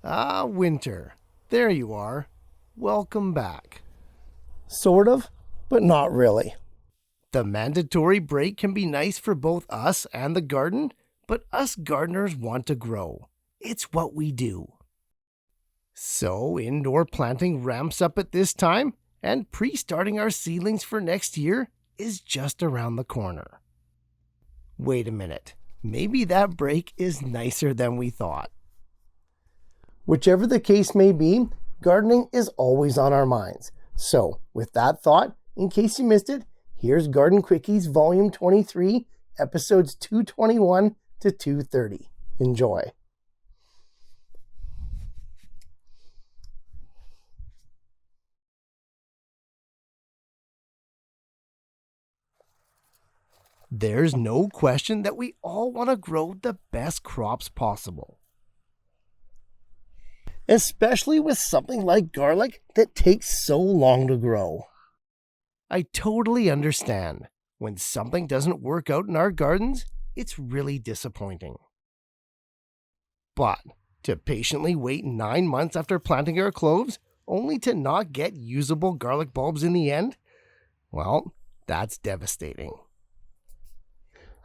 Ah, Winter. There you are. Welcome back. Sort of, but not really. The mandatory break can be nice for both us and the garden, but us gardeners want to grow. It's what we do. So indoor planting ramps up at this time, and pre-starting our seedlings for next year is just around the corner. Wait a minute. Maybe that break is nicer than we thought. Whichever the case may be, gardening is always on our minds. So, with that thought, in case you missed it, here's Garden Quickies Volume 23, Episodes 221 to 230. Enjoy. There's no question that we all want to grow the best crops possible. Especially with something like garlic that takes so long to grow. I totally understand. When something doesn't work out in our gardens, it's really disappointing. But to patiently wait 9 months after planting our cloves, only to not get usable garlic bulbs in the end, well, that's devastating.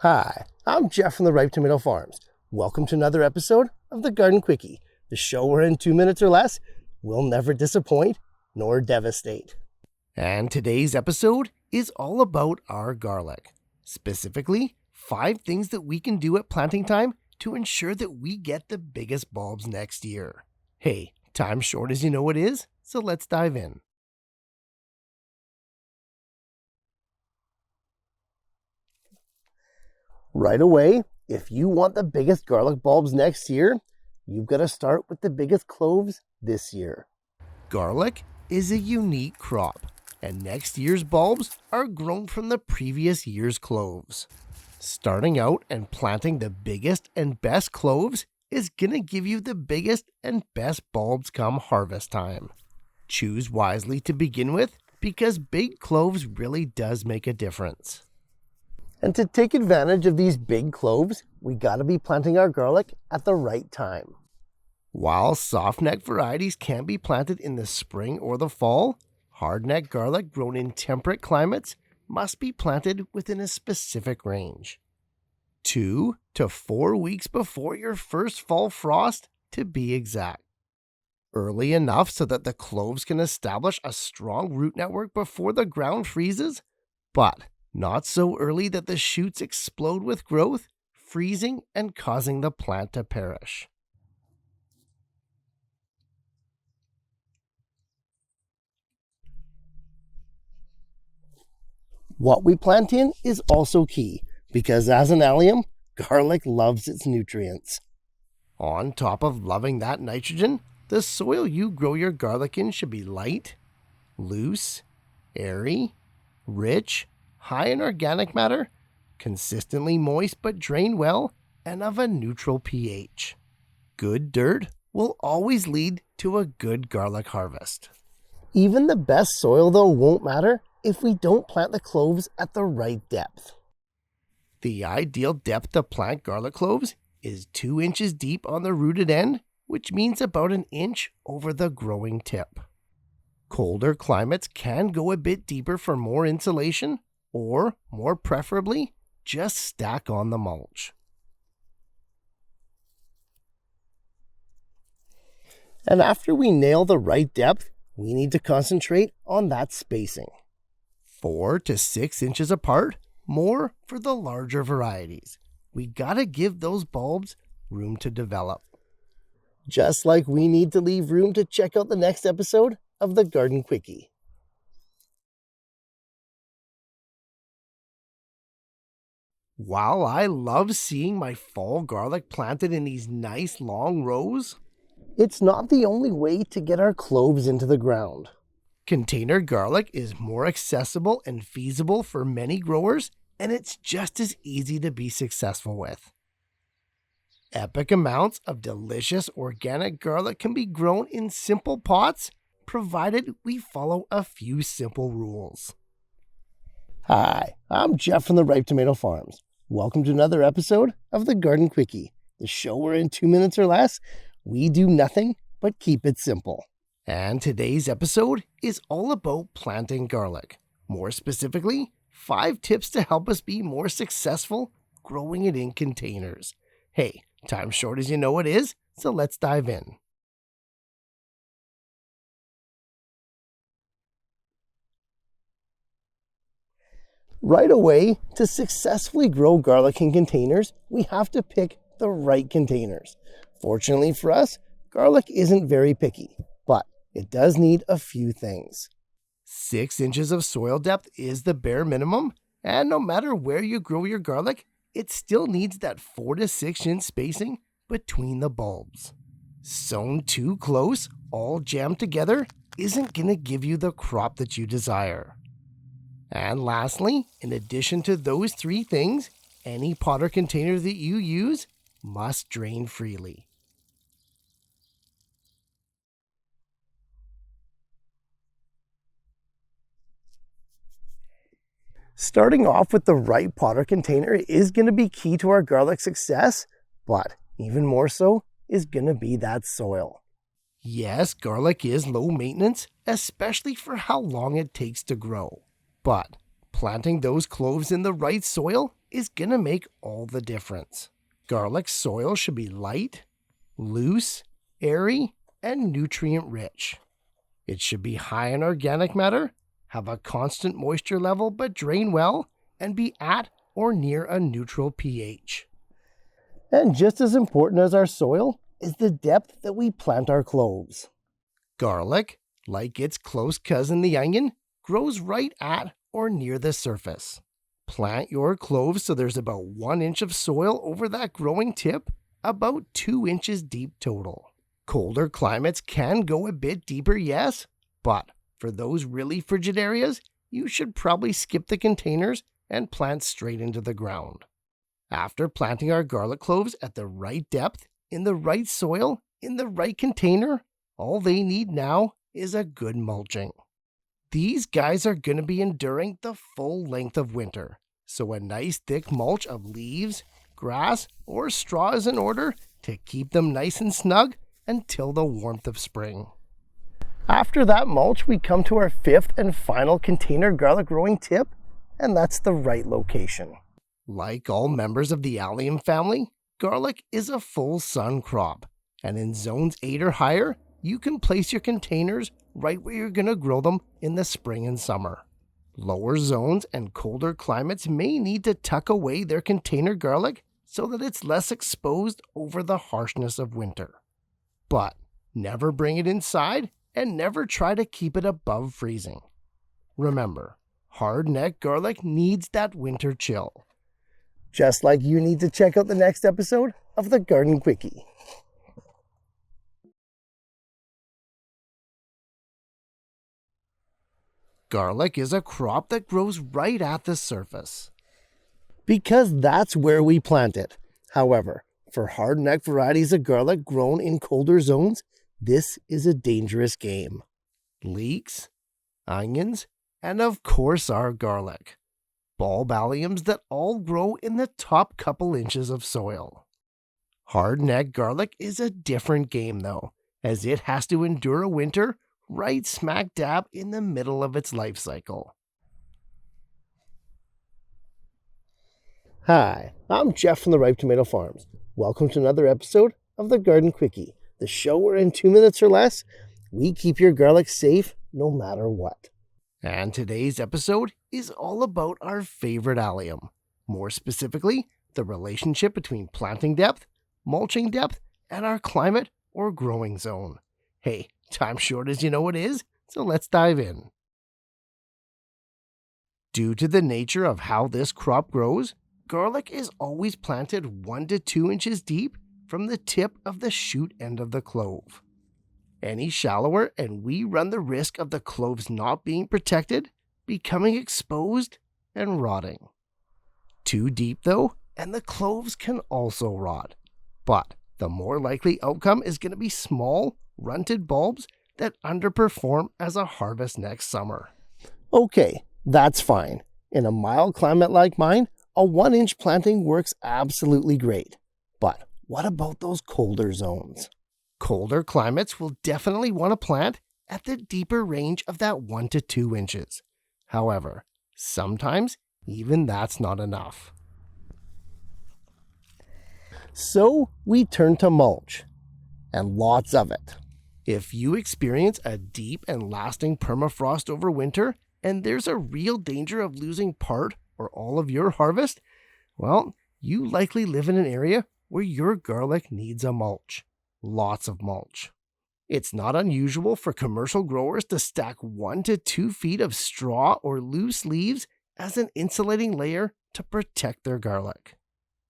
Hi, I'm Jeff from the Ripe Tomato Farms. Welcome to another episode of the Garden Quickie, the show where in 2 minutes or less, we'll never disappoint nor devastate. And today's episode is all about our garlic. Specifically, 5 things that we can do at planting time to ensure that we get the biggest bulbs next year. Hey, time's short as you know it is, so let's dive in. Right away, if you want the biggest garlic bulbs next year, you've got to start with the biggest cloves this year. Garlic is a unique crop, and next year's bulbs are grown from the previous year's cloves. Starting out and planting the biggest and best cloves is going to give you the biggest and best bulbs come harvest time. Choose wisely to begin with because big cloves really does make a difference. And to take advantage of these big cloves, we got to be planting our garlic at the right time. While soft-neck varieties can be planted in the spring or the fall, hard-neck garlic grown in temperate climates must be planted within a specific range. 2 to 4 weeks before your first fall frost, to be exact. Early enough so that the cloves can establish a strong root network before the ground freezes, but not so early that the shoots explode with growth, freezing and causing the plant to perish. What we plant in is also key, because as an allium, garlic loves its nutrients. On top of loving that nitrogen, the soil you grow your garlic in should be light, loose, airy, rich, high in organic matter, consistently moist but drain well, and of a neutral pH. Good dirt will always lead to a good garlic harvest. Even the best soil, though, won't matter if we don't plant the cloves at the right depth. The ideal depth to plant garlic cloves is 2 inches deep on the rooted end, which means about an inch over the growing tip. Colder climates can go a bit deeper for more insulation, or, more preferably, just stack on the mulch. And after we nail the right depth, we need to concentrate on that spacing. 4 to 6 inches apart, more for the larger varieties. We gotta give those bulbs room to develop. Just like we need to leave room to check out the next episode of the Garden Quickie. While I love seeing my fall garlic planted in these nice long rows, it's not the only way to get our cloves into the ground. Container garlic is more accessible and feasible for many growers, and it's just as easy to be successful with. Epic amounts of delicious organic garlic can be grown in simple pots, provided we follow a few simple rules. Hi, I'm Jeff from the Ripe Tomato Farms. Welcome to another episode of the Garden Quickie, the show where in 2 minutes or less, we do nothing but keep it simple. And today's episode is all about planting garlic. More specifically, 5 tips to help us be more successful growing it in containers. Hey, time's short as you know it is, so let's dive in. Right away, to successfully grow garlic in containers, we have to pick the right containers. Fortunately for us, garlic isn't very picky, but it does need a few things. 6 inches of soil depth is the bare minimum, and no matter where you grow your garlic, it still needs that 4 to 6 inch spacing between the bulbs. Sown too close, all jammed together, isn't going to give you the crop that you desire. And lastly, in addition to those 3 things, any pot or container that you use must drain freely. Starting off with the right pot or container is going to be key to our garlic success, but even more so is going to be that soil. Yes, garlic is low maintenance, especially for how long it takes to grow. But planting those cloves in the right soil is going to make all the difference. Garlic soil should be light, loose, airy, and nutrient-rich. It should be high in organic matter, have a constant moisture level but drain well, and be at or near a neutral pH. And just as important as our soil is the depth that we plant our cloves. Garlic, like its close cousin the onion, grows right at or near the surface. Plant your cloves so there's about 1 inch of soil over that growing tip, about 2 inches deep total. Colder climates can go a bit deeper, yes, but for those really frigid areas, you should probably skip the containers and plant straight into the ground. After planting our garlic cloves at the right depth, in the right soil, in the right container, all they need now is a good mulching. These guys are going to be enduring the full length of winter, so a nice thick mulch of leaves, grass, or straw is in order to keep them nice and snug until the warmth of spring. After that mulch, we come to our 5th and final container garlic growing tip, and that's the right location. Like all members of the allium family, garlic is a full sun crop, and in zones 8 or higher, you can place your containers right where you're going to grow them in the spring and summer. Lower zones and colder climates may need to tuck away their container garlic so that it's less exposed over the harshness of winter. But never bring it inside and never try to keep it above freezing. Remember, hard-necked garlic needs that winter chill. Just like you need to check out the next episode of the Garden Quickie. Garlic is a crop that grows right at the surface. Because that's where we plant it. However, for hard-necked varieties of garlic grown in colder zones, this is a dangerous game. Leeks, onions, and of course our garlic. Bulb alliums that all grow in the top couple inches of soil. Hard-necked garlic is a different game though, as it has to endure a winter right smack dab in the middle of its life cycle. Hi, I'm Jeff from the Ripe Tomato Farms. Welcome to another episode of the Garden Quickie, the show where in 2 minutes or less, we keep your garlic safe no matter what. And today's episode is all about our favorite allium. More specifically, the relationship between planting depth, mulching depth, and our climate or growing zone. Hey, time short as you know it is, so let's dive in. Due to the nature of how this crop grows, garlic is always planted 1 to 2 inches deep from the tip of the shoot end of the clove. Any shallower and we run the risk of the cloves not being protected, becoming exposed, and rotting. Too deep though, and the cloves can also rot. But the more likely outcome is going to be small, runted bulbs that underperform as a harvest next summer. Okay, that's fine. In a mild climate like mine, a 1-inch planting works absolutely great. But what about those colder zones? Colder climates will definitely want to plant at the deeper range of that 1 to 2 inches. However, sometimes even that's not enough. So we turn to mulch, and lots of it. If you experience a deep and lasting permafrost over winter, and there's a real danger of losing part or all of your harvest, well, you likely live in an area where your garlic needs a mulch. Lots of mulch. It's not unusual for commercial growers to stack 1 to 2 feet of straw or loose leaves as an insulating layer to protect their garlic.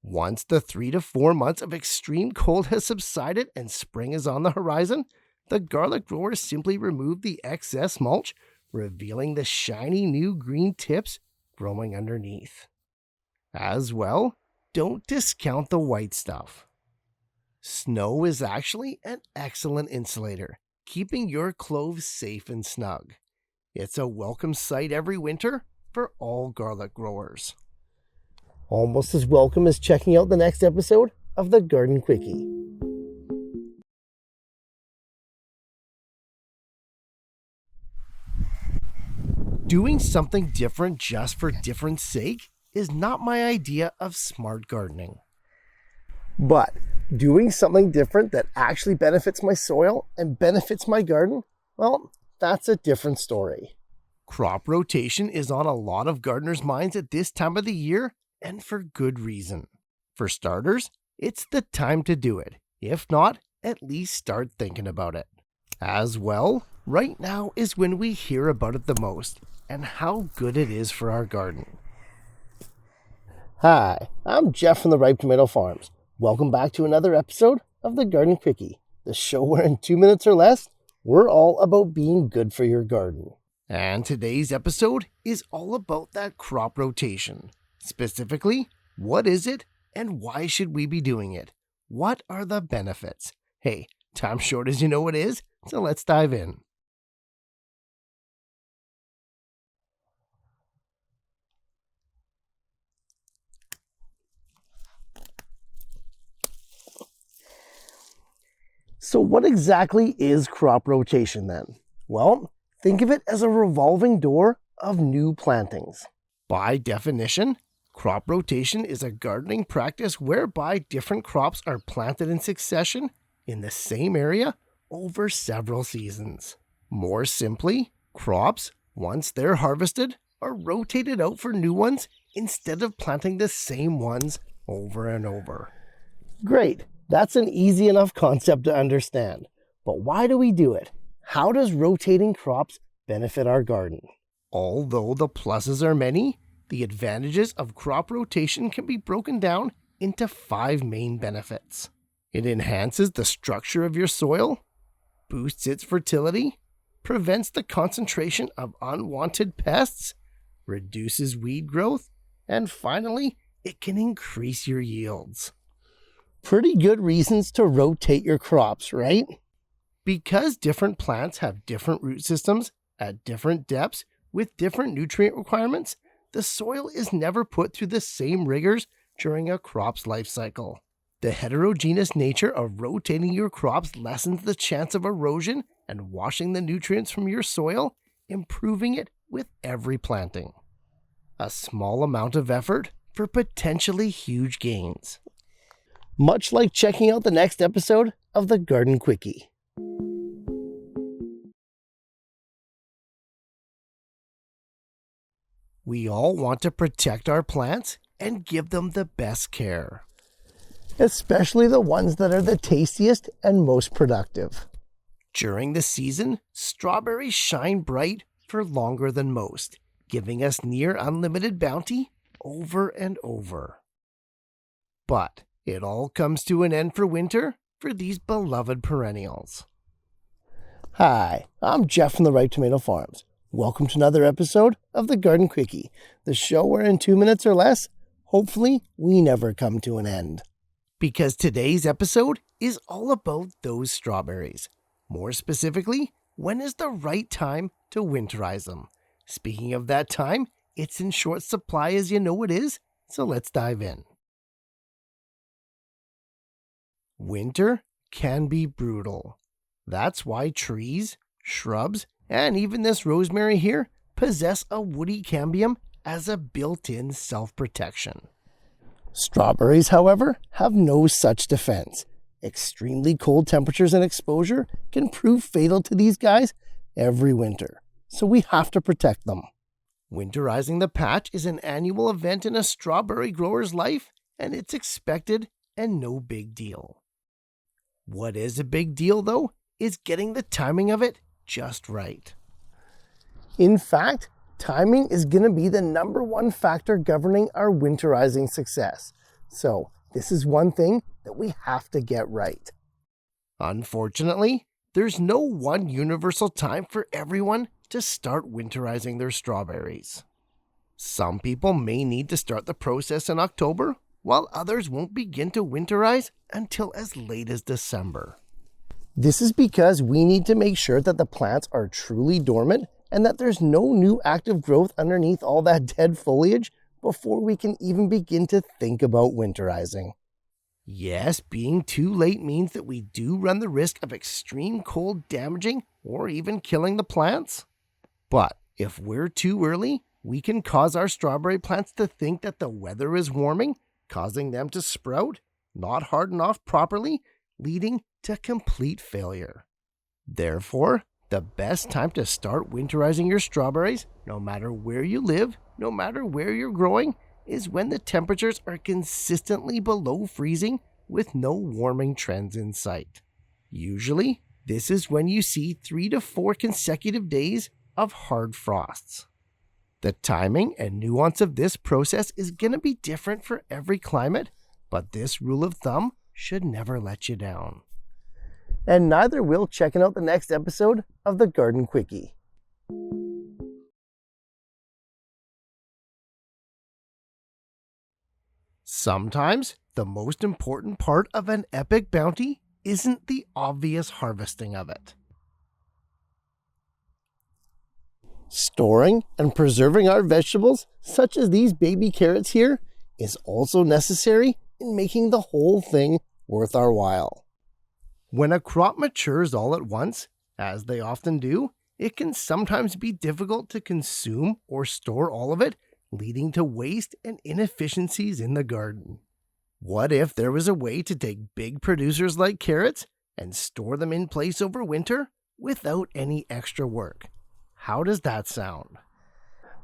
Once the 3 to 4 months of extreme cold has subsided and spring is on the horizon, the garlic growers simply remove the excess mulch, revealing the shiny new green tips growing underneath. As well, don't discount the white stuff. Snow is actually an excellent insulator, keeping your cloves safe and snug. It's a welcome sight every winter for all garlic growers. Almost as welcome as checking out the next episode of the Garden Quickie. Doing something different just for different's sake is not my idea of smart gardening. But doing something different that actually benefits my soil and benefits my garden, well, that's a different story. Crop rotation is on a lot of gardeners' minds at this time of the year, and for good reason. For starters, it's the time to do it. If not, at least start thinking about it. As well, right now is when we hear about it the most, and how good it is for our garden. Hi, I'm Jeff from the Ripe Tomato Farms. Welcome back to another episode of the Garden Quickie, the show where in 2 minutes or less, we're all about being good for your garden. And today's episode is all about that crop rotation. Specifically, what is it and why should we be doing it? What are the benefits? Hey, time's short as you know it is, so let's dive in. So what exactly is crop rotation then? Well, think of it as a revolving door of new plantings. By definition, crop rotation is a gardening practice whereby different crops are planted in succession in the same area over several seasons. More simply, crops, once they're harvested, are rotated out for new ones instead of planting the same ones over and over. Great, that's an easy enough concept to understand. But why do we do it? How does rotating crops benefit our garden? Although the pluses are many, the advantages of crop rotation can be broken down into 5 main benefits. It enhances the structure of your soil, boosts its fertility, prevents the concentration of unwanted pests, reduces weed growth, and finally, it can increase your yields. Pretty good reasons to rotate your crops, right? Because different plants have different root systems at different depths with different nutrient requirements, the soil is never put through the same rigors during a crop's life cycle. The heterogeneous nature of rotating your crops lessens the chance of erosion and washing the nutrients from your soil, improving it with every planting. A small amount of effort for potentially huge gains. Much like checking out the next episode of the Garden Quickie. We all want to protect our plants and give them the best care. Especially the ones that are the tastiest and most productive. During the season, strawberries shine bright for longer than most, giving us near unlimited bounty over and over. But it all comes to an end for winter for these beloved perennials. Hi, I'm Jeff from the Ripe Tomato Farms. Welcome to another episode of the Garden Quickie, the show where in 2 minutes or less, hopefully, we never come to an end. Because today's episode is all about those strawberries. More specifically, when is the right time to winterize them? Speaking of that time, it's in short supply as you know it is, so let's dive in. Winter can be brutal. That's why trees, shrubs, and even this rosemary here possess a woody cambium as a built-in self-protection. Strawberries, however, have no such defense. Extremely cold temperatures and exposure can prove fatal to these guys every winter, so we have to protect them. Winterizing the patch is an annual event in a strawberry grower's life, and it's expected and no big deal. What is a big deal, though, is getting the timing of it just right. In fact, timing is going to be the number one factor governing our winterizing success. So, this is one thing that we have to get right. Unfortunately, there's no one universal time for everyone to start winterizing their strawberries. Some people may need to start the process in October, while others won't begin to winterize until as late as December. This is because we need to make sure that the plants are truly dormant and that there's no new active growth underneath all that dead foliage before we can even begin to think about winterizing. Yes, being too late means that we do run the risk of extreme cold damaging or even killing the plants. But if we're too early, we can cause our strawberry plants to think that the weather is warming, causing them to sprout, not harden off properly, leading to complete failure. Therefore, the best time to start winterizing your strawberries, no matter where you live, no matter where you're growing, is when the temperatures are consistently below freezing with no warming trends in sight. Usually, this is when you see 3 to 4 consecutive days of hard frosts. The timing and nuance of this process is going to be different for every climate, but this rule of thumb should never let you down. And neither will checking out the next episode of the Garden Quickie. Sometimes, the most important part of an epic bounty isn't the obvious harvesting of it. Storing and preserving our vegetables, such as these baby carrots here, is also necessary in making the whole thing worth our while. When a crop matures all at once, as they often do, it can sometimes be difficult to consume or store all of it, leading to waste and inefficiencies in the garden. What if there was a way to take big producers like carrots and store them in place over winter without any extra work? How does that sound?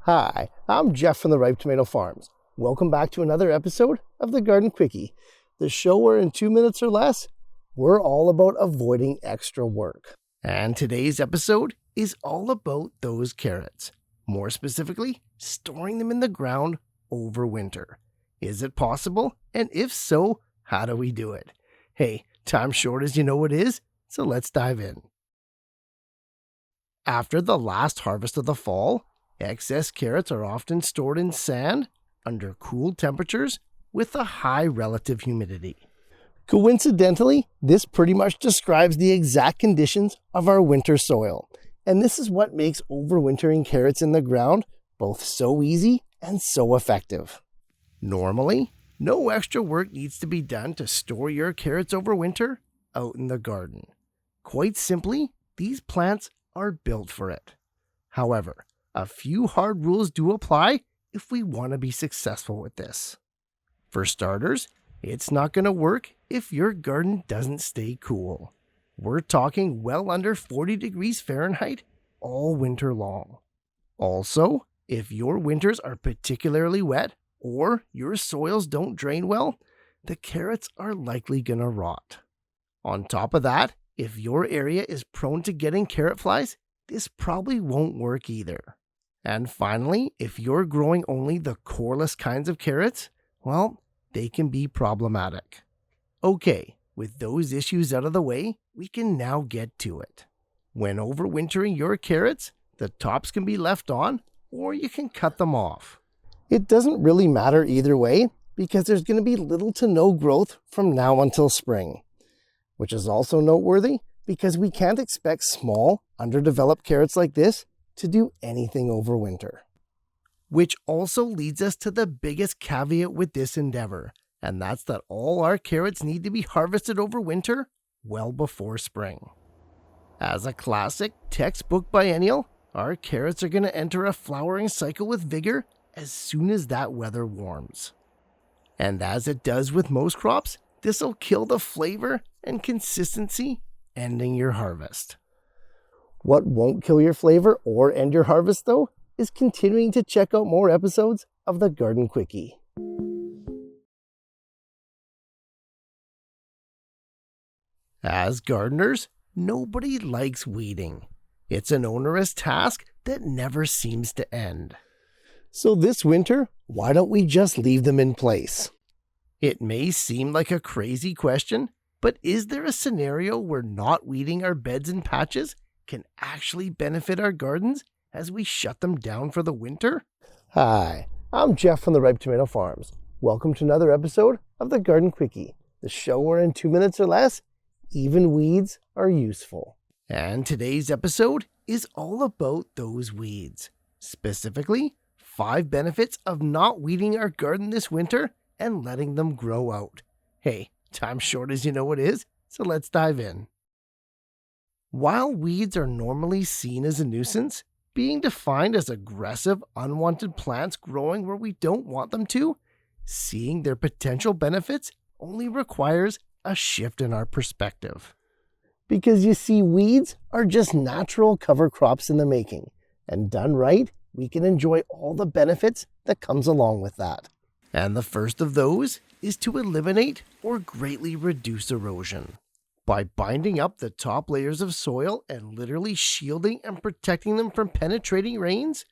Hi, I'm Jeff from the Ripe Tomato Farms. Welcome back to another episode of the Garden Quickie, the show where in 2 minutes or less, we're all about avoiding extra work. And today's episode is all about those carrots. More specifically, storing them in the ground over winter. Is it possible? And if so, how do we do it? Hey, time's short as you know it is, so let's dive in. After the last harvest of the fall, excess carrots are often stored in sand under cool temperatures with a high relative humidity. Coincidentally, this pretty much describes the exact conditions of our winter soil. And this is what makes overwintering carrots in the ground both so easy and so effective. Normally, no extra work needs to be done to store your carrots over winter out in the garden. Quite simply, these plants are built for it. However, a few hard rules do apply if we want to be successful with this. For starters, it's not going to work if your garden doesn't stay cool. We're talking well under 40 degrees Fahrenheit all winter long. Also, if your winters are particularly wet or your soils don't drain well, the carrots are likely going to rot. On top of that, if your area is prone to getting carrot flies, this probably won't work either. And finally, if you're growing only the coreless kinds of carrots, well, they can be problematic. Okay, with those issues out of the way, we can now get to it. When overwintering your carrots, the tops can be left on, or you can cut them off. It doesn't really matter either way because there's going to be little to no growth from now until spring, which is also noteworthy because we can't expect small, underdeveloped carrots like this to do anything over winter. Which also leads us to the biggest caveat with this endeavor, and that's that all our carrots need to be harvested over winter well before spring. As a classic textbook biennial, our carrots are going to enter a flowering cycle with vigor as soon as that weather warms. And as it does with most crops, this will kill the flavor and consistency, ending your harvest. What won't kill your flavor or end your harvest, though, is continuing to check out more episodes of the Garden Quickie. As gardeners, nobody likes weeding. It's an onerous task that never seems to end. So this winter, why don't we just leave them in place? It may seem like a crazy question, but is there a scenario where not weeding our beds and patches can actually benefit our gardens as we shut them down for the winter? Hi, I'm Jeff from the Ripe Tomato Farms. Welcome to another episode of the Garden Quickie, the show where in 2 minutes or less, even weeds are useful. And today's episode is all about those weeds. Specifically, 5 benefits of not weeding our garden this winter and letting them grow out. Hey, time's short as you know it is, so let's dive in. While weeds are normally seen as a nuisance, being defined as aggressive, unwanted plants growing where we don't want them to, seeing their potential benefits only requires a shift in our perspective. Because you see, weeds are just natural cover crops in the making, and done right, we can enjoy all the benefits that comes along with that. And the first of those is to eliminate or greatly reduce erosion. By binding up the top layers of soil and literally shielding and protecting them from penetrating rains,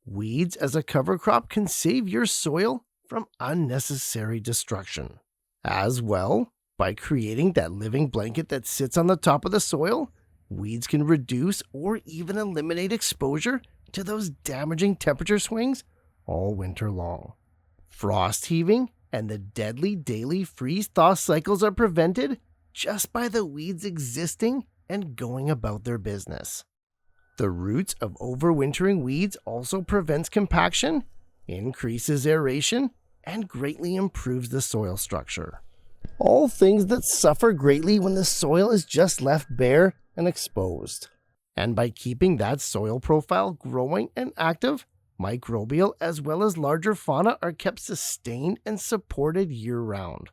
weeds as a cover crop can save your soil from unnecessary destruction. As well, by creating that living blanket that sits on the top of the soil, weeds can reduce or even eliminate exposure to those damaging temperature swings all winter long. Frost heaving and the deadly daily freeze-thaw cycles are prevented just by the weeds existing and going about their business. The roots of overwintering weeds also prevents compaction, increases aeration, and greatly improves the soil structure. All things that suffer greatly when the soil is just left bare and exposed. And by keeping that soil profile growing and active, microbial as well as larger fauna are kept sustained and supported year-round.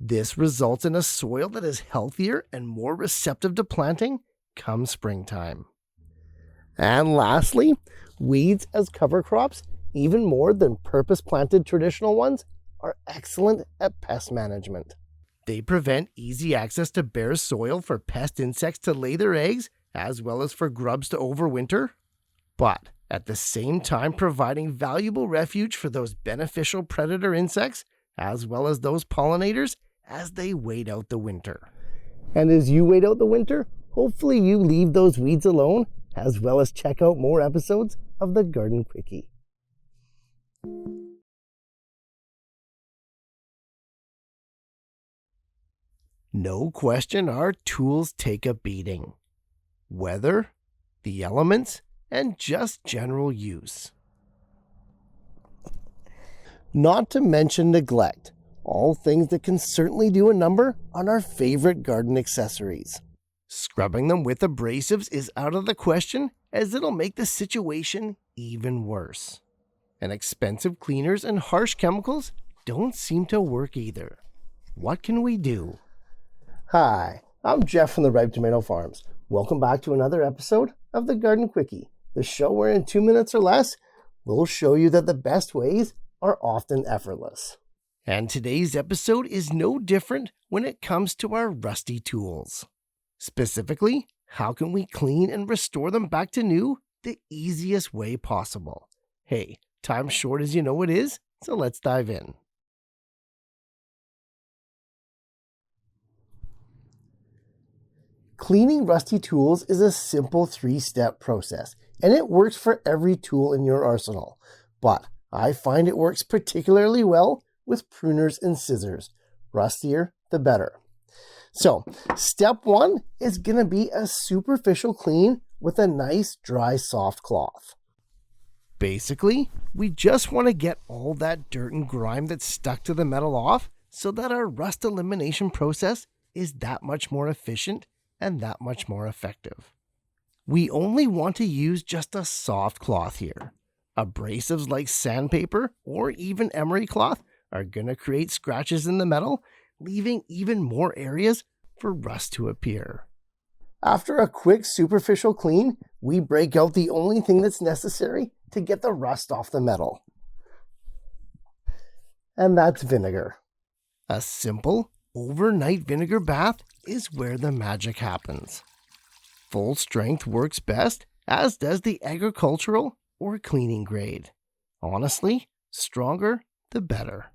This results in a soil that is healthier and more receptive to planting come springtime. And lastly, weeds as cover crops, even more than purpose-planted traditional ones, are excellent at pest management. They prevent easy access to bare soil for pest insects to lay their eggs, as well as for grubs to overwinter, but at the same time providing valuable refuge for those beneficial predator insects, as well as those pollinators, as they wait out the winter. And as you wait out the winter, hopefully you leave those weeds alone, as well as check out more episodes of the Garden Quickie. No question our tools take a beating. Weather, the elements, and just general use. Not to mention neglect, all things that can certainly do a number on our favorite garden accessories. Scrubbing them with abrasives is out of the question, as it'll make the situation even worse. And expensive cleaners and harsh chemicals don't seem to work either. What can we do? Hi, I'm Jeff from the Ripe Tomato Farms. Welcome back to another episode of the Garden Quickie, the show where in 2 minutes or less, we'll show you that the best ways are often effortless. And today's episode is no different when it comes to our rusty tools. Specifically, how can we clean and restore them back to new the easiest way possible? Hey, time's short as you know it is, so let's dive in. Cleaning rusty tools is a simple 3-step process, and it works for every tool in your arsenal. But I find it works particularly well with pruners and scissors. Rustier, the better. So, step 1 is going to be a superficial clean with a nice, dry, soft cloth. Basically, we just want to get all that dirt and grime that's stuck to the metal off so that our rust elimination process is that much more efficient and that much more effective. We only want to use just a soft cloth here. Abrasives like sandpaper or even emery cloth are going to create scratches in the metal, leaving even more areas for rust to appear. After a quick superficial clean, we break out the only thing that's necessary to get the rust off the metal. And that's vinegar. A simple, overnight vinegar bath is where the magic happens. Full strength works best, as does the agricultural or cleaning grade. Honestly, stronger the better.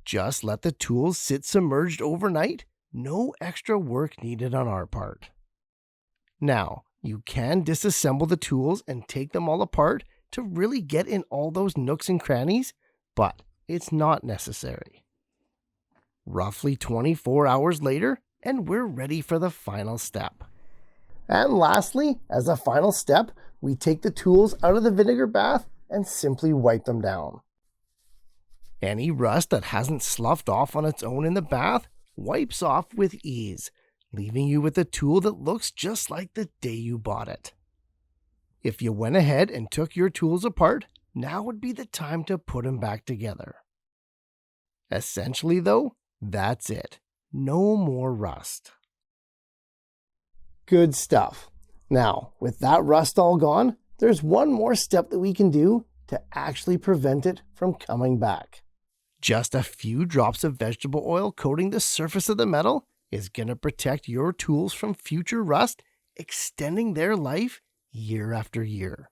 Just let the tools sit submerged overnight, no extra work needed on our part. Now, you can disassemble the tools and take them all apart to really get in all those nooks and crannies, but it's not necessary. Roughly 24 hours later, and we're ready for the final step. And lastly, as a final step, we take the tools out of the vinegar bath and simply wipe them down. Any rust that hasn't sloughed off on its own in the bath wipes off with ease, leaving you with a tool that looks just like the day you bought it. If you went ahead and took your tools apart, now would be the time to put them back together. Essentially though, that's it. No more rust. Good stuff. Now, with that rust all gone, there's one more step that we can do to actually prevent it from coming back. Just a few drops of vegetable oil coating the surface of the metal is going to protect your tools from future rust, extending their life year after year.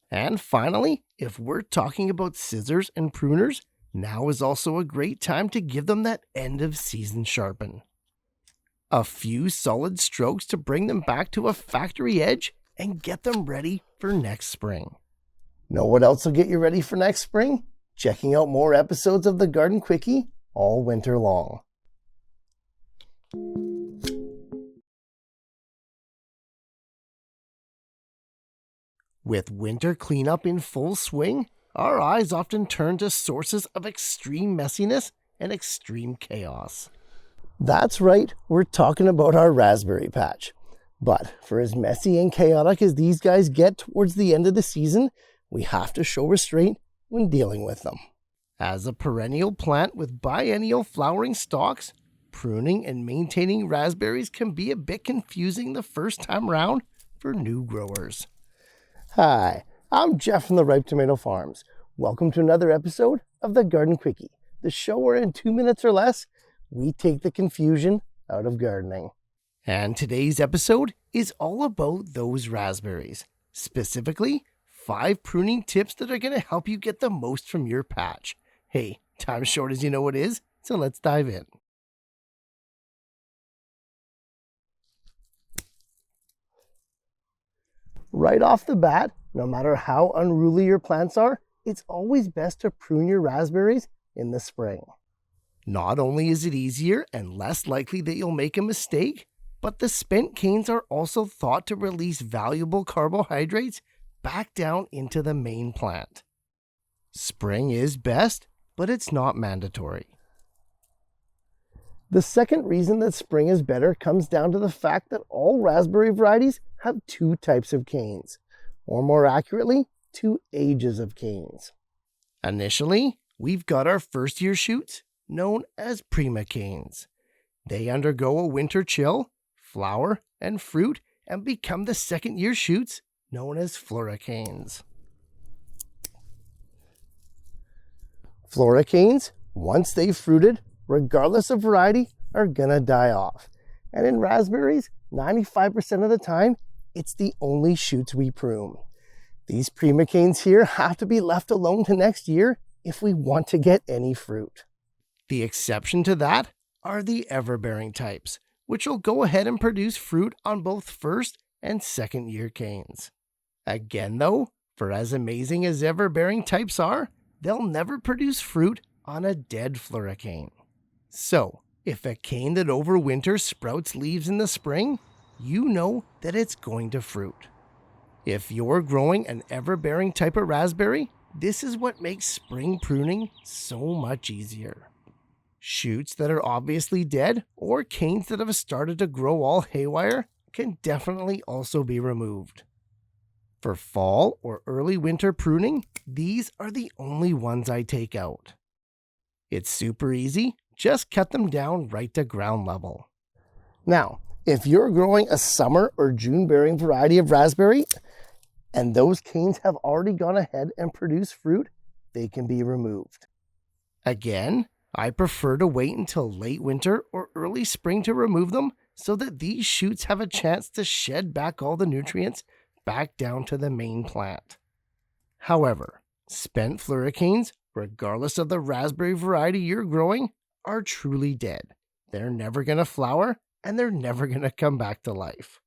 And finally, if we're talking about scissors and pruners, now is also a great time to give them that end of season sharpen. A few solid strokes to bring them back to a factory edge and get them ready for next spring. Know what else will get you ready for next spring? Checking out more episodes of the Garden Quickie all winter long. With winter cleanup in full swing, our eyes often turn to sources of extreme messiness and extreme chaos. That's right, we're talking about our raspberry patch. But for as messy and chaotic as these guys get towards the end of the season, we have to show restraint when dealing with them. As a perennial plant with biennial flowering stalks, pruning and maintaining raspberries can be a bit confusing the first time round for new growers. Hi, I'm Jeff from the Ripe Tomato Farms. Welcome to another episode of the Garden Quickie, the show where in 2 minutes or less, we take the confusion out of gardening. And today's episode is all about those raspberries. Specifically, 5 pruning tips that are going to help you get the most from your patch. Hey, time's short as you know it is, so let's dive in. Right off the bat, no matter how unruly your plants are, it's always best to prune your raspberries in the spring. Not only is it easier and less likely that you'll make a mistake, but the spent canes are also thought to release valuable carbohydrates back down into the main plant. Spring is best, but it's not mandatory. The second reason that spring is better comes down to the fact that all raspberry varieties have 2 types of canes, or more accurately, 2 ages of canes. Initially, we've got our first year shoots, known as prima canes. They undergo a winter chill, flower, and fruit, and become the second year shoots, known as floricanes. Floricanes, once they've fruited, regardless of variety, are gonna die off. And in raspberries, 95% of the time, it's the only shoots we prune. These prima canes here have to be left alone to next year if we want to get any fruit. The exception to that are the ever-bearing types, which will go ahead and produce fruit on both first and second year canes. Again though, for as amazing as ever-bearing types are, they'll never produce fruit on a dead floricane. So, if a cane that overwinters sprouts leaves in the spring, you know that it's going to fruit. If you're growing an ever-bearing type of raspberry, this is what makes spring pruning so much easier. Shoots that are obviously dead or canes that have started to grow all haywire can definitely also be removed. For fall or early winter pruning, these are the only ones I take out. It's super easy, just cut them down right to ground level. Now, if you're growing a summer or June bearing variety of raspberry, and those canes have already gone ahead and produced fruit, they can be removed. Again, I prefer to wait until late winter or early spring to remove them so that these shoots have a chance to shed back all the nutrients back down to the main plant. However, spent floricanes, regardless of the raspberry variety you're growing, are truly dead. They're never going to flower and they're never going to come back to life.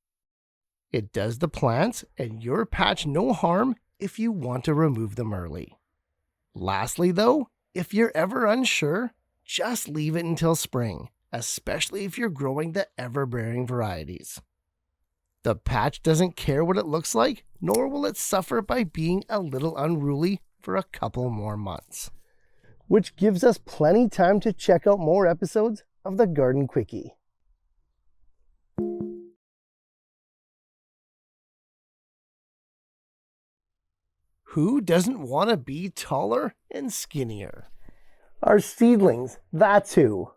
It does the plants and your patch no harm if you want to remove them early. Lastly though, if you're ever unsure, just leave it until spring, especially if you're growing the ever-bearing varieties. The patch doesn't care what it looks like, nor will it suffer by being a little unruly for a couple more months. Which gives us plenty time to check out more episodes of the Garden Quickie. Who doesn't want to be taller and skinnier? Our seedlings, that's who.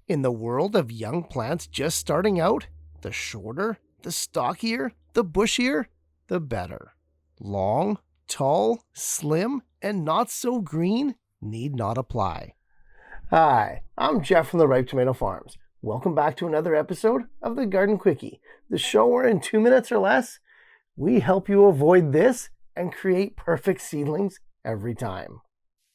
In the world of young plants just starting out, the shorter, the stockier, the bushier, the better. Long, tall, slim, and not so green need not apply. Hi, I'm Jeff from the Ripe Tomato Farms. Welcome back to another episode of the Garden Quickie, the show where in 2 minutes or less, we help you avoid this and create perfect seedlings every time.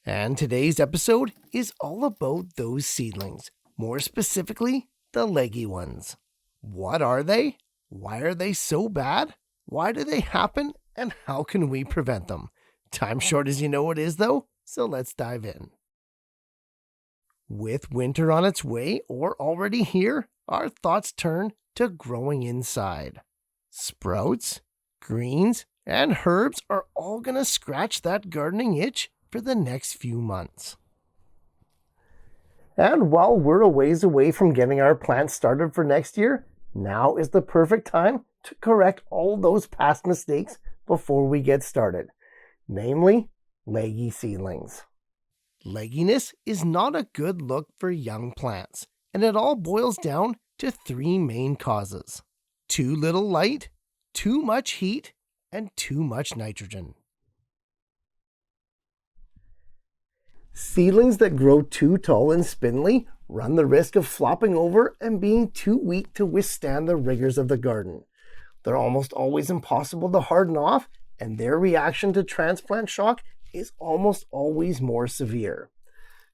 And today's episode is all about those seedlings, more specifically, the leggy ones. What are they? Why are they so bad? Why do they happen? And how can we prevent them? Time short as you know it is though, so let's dive in. With winter on its way or already here, our thoughts turn to growing inside. Sprouts, greens, and herbs are all going to scratch that gardening itch for the next few months. And while we're a ways away from getting our plants started for next year, now is the perfect time to correct all those past mistakes before we get started, namely leggy seedlings. Legginess is not a good look for young plants, and it all boils down to 3 main causes: too little light, too much heat, and too much nitrogen. Seedlings that grow too tall and spindly run the risk of flopping over and being too weak to withstand the rigors of the garden. They're almost always impossible to harden off, and their reaction to transplant shock is almost always more severe.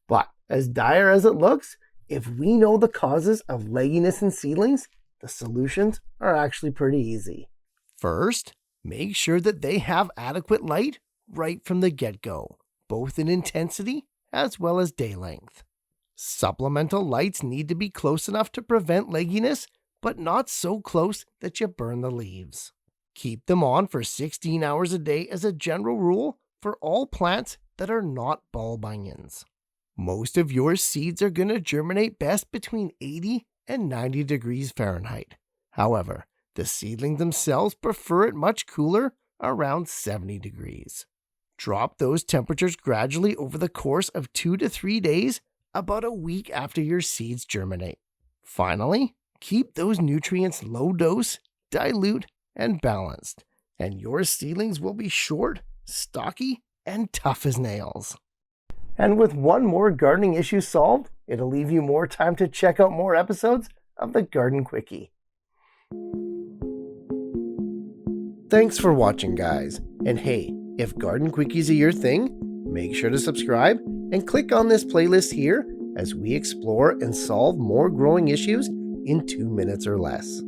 But as dire as it looks, if we know the causes of legginess in seedlings, the solutions are actually pretty easy. First, make sure that they have adequate light right from the get-go, both in intensity as well as day length. Supplemental lights need to be close enough to prevent legginess, but not so close that you burn the leaves. Keep them on for 16 hours a day as a general rule for all plants that are not bulb onions. Most of your seeds are going to germinate best between 80 and 90 degrees Fahrenheit. However, the seedlings themselves prefer it much cooler, around 70 degrees. Drop those temperatures gradually over the course of 2 to 3 days, about a week after your seeds germinate. Finally, keep those nutrients low dose, dilute, and balanced, and your seedlings will be short, stocky, and tough as nails. And with one more gardening issue solved, it'll leave you more time to check out more episodes of the Garden Quickie. Thanks for watching, guys. And hey, if Garden Quickies are your thing, make sure to subscribe and click on this playlist here as we explore and solve more growing issues in 2 minutes or less.